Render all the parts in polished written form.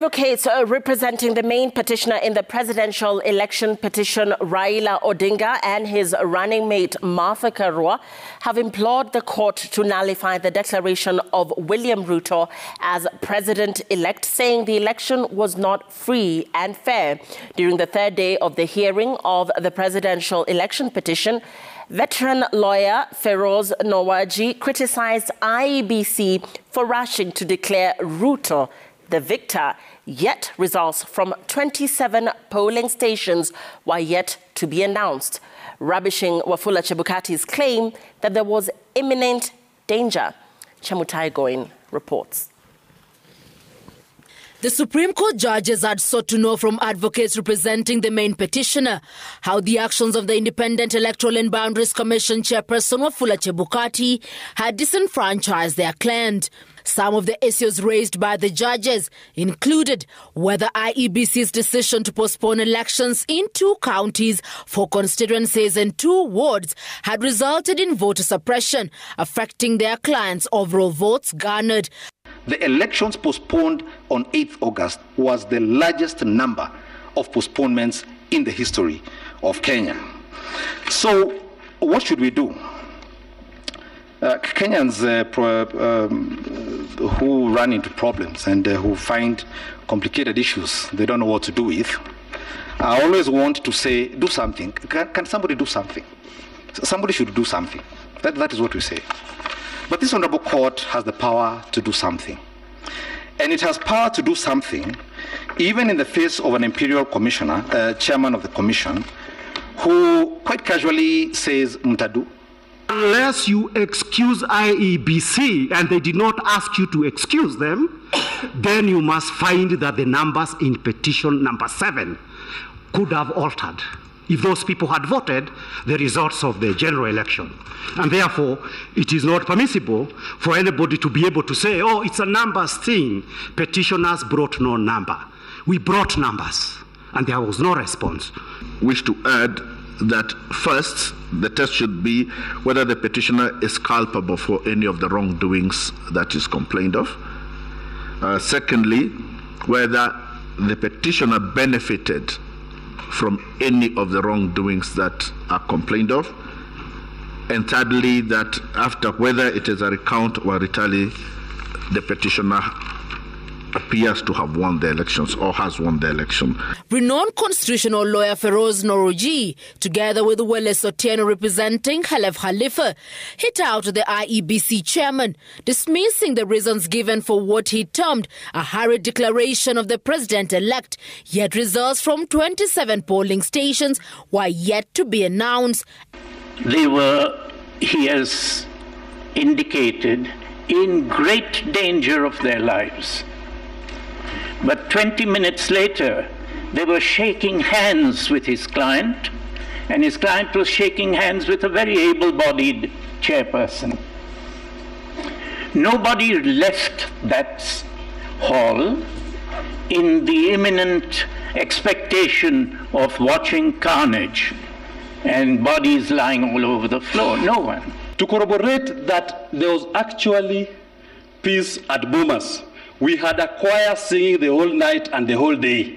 Advocates representing the main petitioner in the presidential election petition, Raila Odinga, and his running mate, Martha Karua, have implored the court to nullify the declaration of William Ruto as president-elect, saying the election was not free and fair. During the third day of the hearing of the presidential election petition, veteran lawyer Pheroze Nowrojee criticized IEBC for rushing to declare Ruto the victor, yet results from 27 polling stations were yet to be announced, rubbishing Wafula Chebukati's claim that there was imminent danger. Chemutai Goin reports. The Supreme Court judges had sought to know from advocates representing the main petitioner how the actions of the Independent Electoral and Boundaries Commission chairperson Wafula Chebukati had disenfranchised their client. Some of the issues raised by the judges included whether IEBC's decision to postpone elections in 2 counties for constituencies and 2 wards had resulted in voter suppression, affecting their clients' overall votes garnered. The elections postponed on 8th August was the largest number of postponements in the history of Kenya. So what should we do? Kenyans who run into problems and who find complicated issues they don't know what to do with, I always want to say, do something. Can somebody do something? Somebody should do something. That is what we say. But this honorable court has the power to do something. And it has power to do something even in the face of an imperial commissioner, chairman of the commission, who quite casually says, Mtadu. Unless you excuse IEBC and they did not ask you to excuse them, then you must find that the numbers in petition number 7 could have altered if those people had voted the results of the general election. And therefore, it is not permissible for anybody to be able to say, oh, it's a numbers thing. Petitioners brought no number. We brought numbers, and there was no response. Wish to add that first, the test should be whether the petitioner is culpable for any of the wrongdoings that is complained of. Secondly, whether the petitioner benefited from any of the wrongdoings that are complained of. And thirdly, that after whether it is a recount or a retally, the petitioner appears to have won the elections or has won the election. Renowned constitutional lawyer Pheroze Nowrojee, together with Willis Otieno representing Halef Khalifa, hit out the IEBC chairman, dismissing the reasons given for what he termed a hurried declaration of the president-elect, yet results from 27 polling stations were yet to be announced. They were, he has indicated, in great danger of their lives. But 20 minutes later, they were shaking hands with his client, and his client was shaking hands with a very able-bodied chairperson. Nobody left that hall in the imminent expectation of watching carnage and bodies lying all over the floor. No one. To corroborate that there was actually peace at Bomas, we had a choir singing the whole night and the whole day.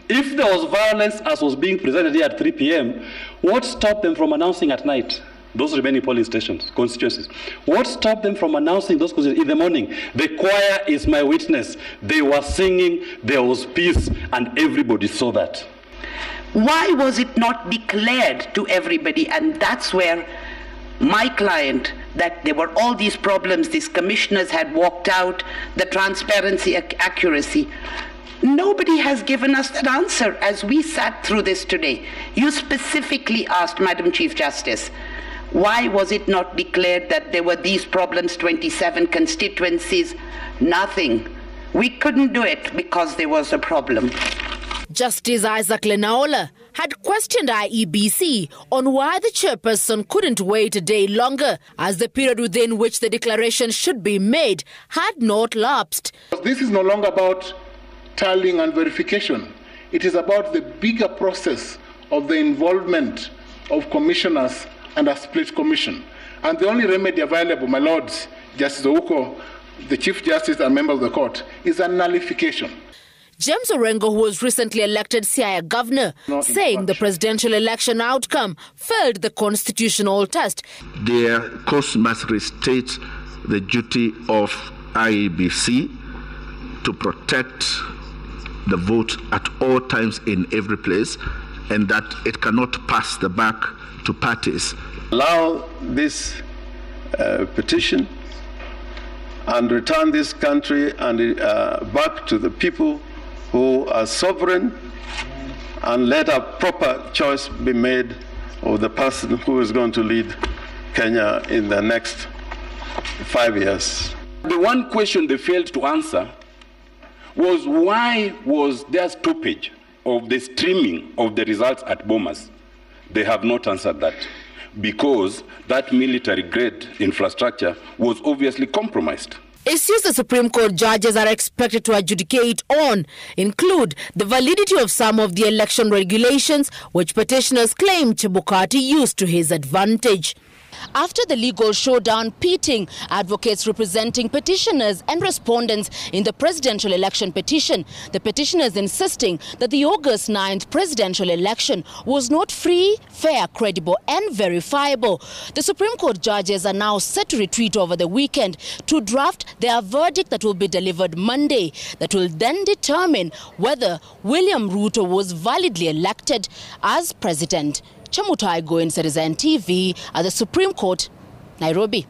If there was violence as was being presented here at 3 p.m., what stopped them from announcing at night those remaining polling stations, constituencies? What stopped them from announcing those constituencies in the morning? The choir is my witness. They were singing, there was peace, and everybody saw that. Why was it not declared to everybody? And that's where my client, that there were all these problems, these commissioners had walked out, the transparency, accuracy. Nobody has given us that answer as we sat through this today. You specifically asked, Madam Chief Justice, why was it not declared that there were these problems, 27 constituencies? Nothing. We couldn't do it because there was a problem. Justice Isaac Lenaola had questioned IEBC on why the chairperson couldn't wait a day longer, as the period within which the declaration should be made had not lapsed. This is no longer about tallying and verification. It is about the bigger process of the involvement of commissioners and a split commission. And the only remedy available, my lords, Justice Ouko, the Chief Justice and member of the court, is a nullification. James Orengo, who was recently elected Siaya governor, saying the presidential election outcome failed the constitutional test. Their course must restate the duty of IEBC to protect the vote at all times in every place, and that it cannot pass the buck to parties. Allow this petition and return this country and back to the people who are sovereign, and let a proper choice be made of the person who is going to lead Kenya in the next 5 years. The one question they failed to answer was, why was there stoppage of the streaming of the results at Bomas? They have not answered that, because that military-grade infrastructure was obviously compromised. Issues the Supreme Court judges are expected to adjudicate on include the validity of some of the election regulations, which petitioners claim Chebukati used to his advantage. After the legal showdown pitting advocates representing petitioners and respondents in the presidential election petition, the petitioners insisting that the August 9th presidential election was not free, fair, credible and verifiable. The Supreme Court judges are now set to retreat over the weekend to draft their verdict that will be delivered Monday, that will then determine whether William Ruto was validly elected as president. Chamutai Goin, Citizen TV at the Supreme Court, Nairobi.